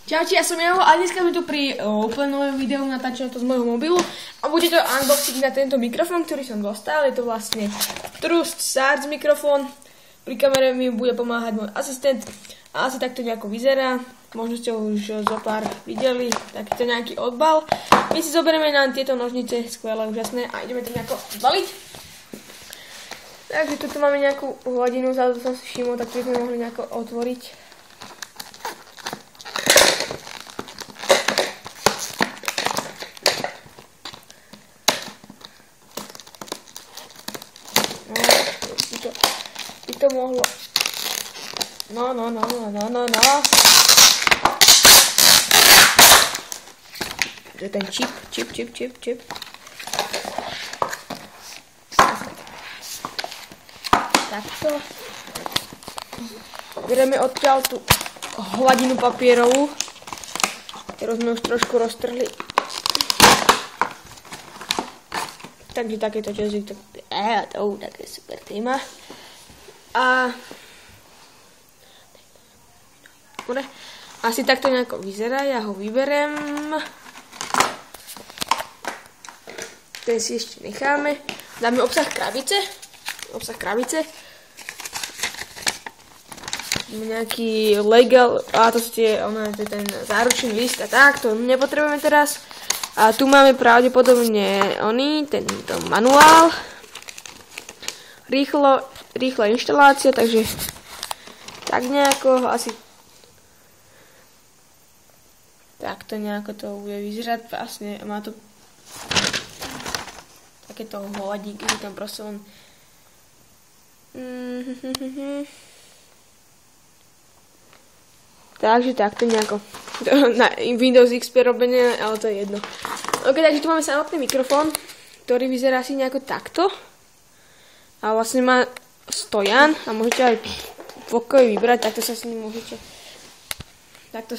Čaute, ja som Javo a dneska sme tu pri úplne novom videu, natáčam to z môjho mobilu a bude to unboxing na tento mikrofón, ktorý som dostal. Je to vlastne Trust Sards mikrofón. Pri kamere mi bude pomáhať môj asistent a asi takto nejako vyzerá. Možno ste ho už zo pár videli, takýto nejaký odbal. My si zoberieme na tieto nožnice, skvelé, úžasné, a ideme to nejako odbaliť. Takže tu máme nejakú hladinu, za to som si všimol, tak by sme mohli nejako otvoriť. By to mohlo. No. To je ten čip. Takto. Bereme odtiaľ tú hladinu papierovú, ktorú sme už trošku roztrhli. Takže takéto časy, to také super téma. A asi takto nejako vyzerá, ja ho vyberiem. Ten si ešte necháme. Dáme obsah krabice. Nejaký legal, a to je ten záručný list a tak, to nepotrebujeme teraz. A tu máme pravdepodobne tento manuál. Rýchla inštalácia, takže tak nejako asi takto nejako to bude vyzerať. Vlastne má to takéto hladíky, že tam proste len takže takto nejako na Windows XP robené, ale to je jedno. Ok, takže tu máme samotný mikrofón, ktorý vyzerá asi nejako takto. A vlastne má stojan a môžete aj v pokoji vybrať, takto s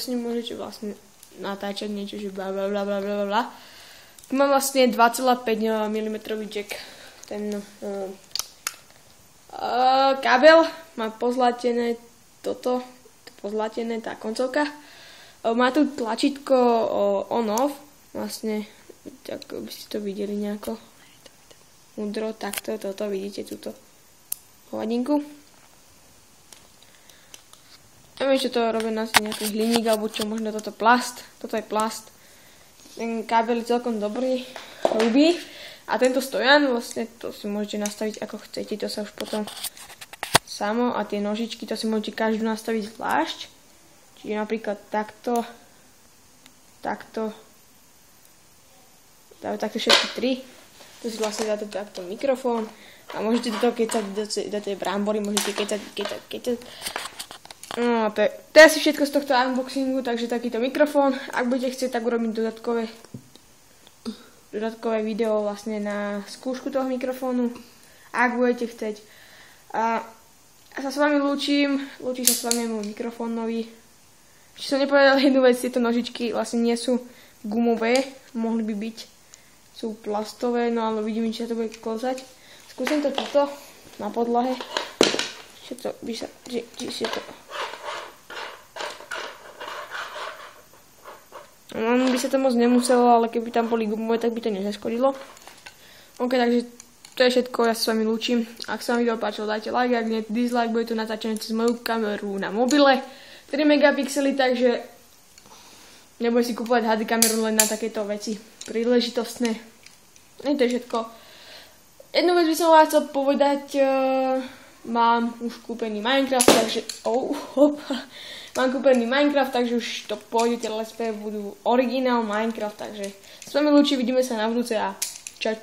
ním môžete vlastne natáčať niečo, že blablabla. Tu mám vlastne 2,5 mm jack. Ten kábel má pozlatené pozlatené tá koncovka. Má tu tlačítko on-off, vlastne, tak by ste to videli nejako. Mudro, takto, toto vidíte, túto hladinku. Neviem, čo to robí na nejaký hliník, alebo čo, možno toto plast. Toto je plast. Ten kábel je celkom dobrý, hrubý. A tento stojan, vlastne, to si môžete nastaviť ako chcete, to sa už potom samo. A tie nožičky, to si môžete každú nastaviť zvlášť. Čiže napríklad takto všetky tri. Tu si vlastne dáte takto mikrofón a môžete do toho kecať do tej brambory, môžete kecať. No a to je asi všetko z tohto unboxingu, takže takýto mikrofón. Ak budete chcieť, tak urobiť dodatkové video vlastne na skúšku toho mikrofónu, ak budete chcieť. A ja sa s vami lúčim sa s vami môj mikrofón nový. Či som nepovedal jednu vec, tieto nožičky vlastne nie sú gumové, mohli by byť. Sú plastové, no ale vidím, či sa to bude klzať. Skúsim to tuto na podlahe. Či sa to... No, by sa to moc nemuselo, ale keby tam boli gumové, tak by to nezaškodilo. Ok, takže to je všetko, ja sa s vami lúčim. Ak sa vám video páčilo, dajte like, ak nie dislike, bude to natáčané cez moju kameru na mobile. 3 megapixely, takže nebudem si kúpovať HD kameru len na takéto veci príležitostné. To je všetko. Jednu vec by som vám chcel povedať, mám už kúpený Minecraft, takže už to pôjde, tie let's play budú originál Minecraft, takže s vami lúči, vidíme sa na budúce a čau.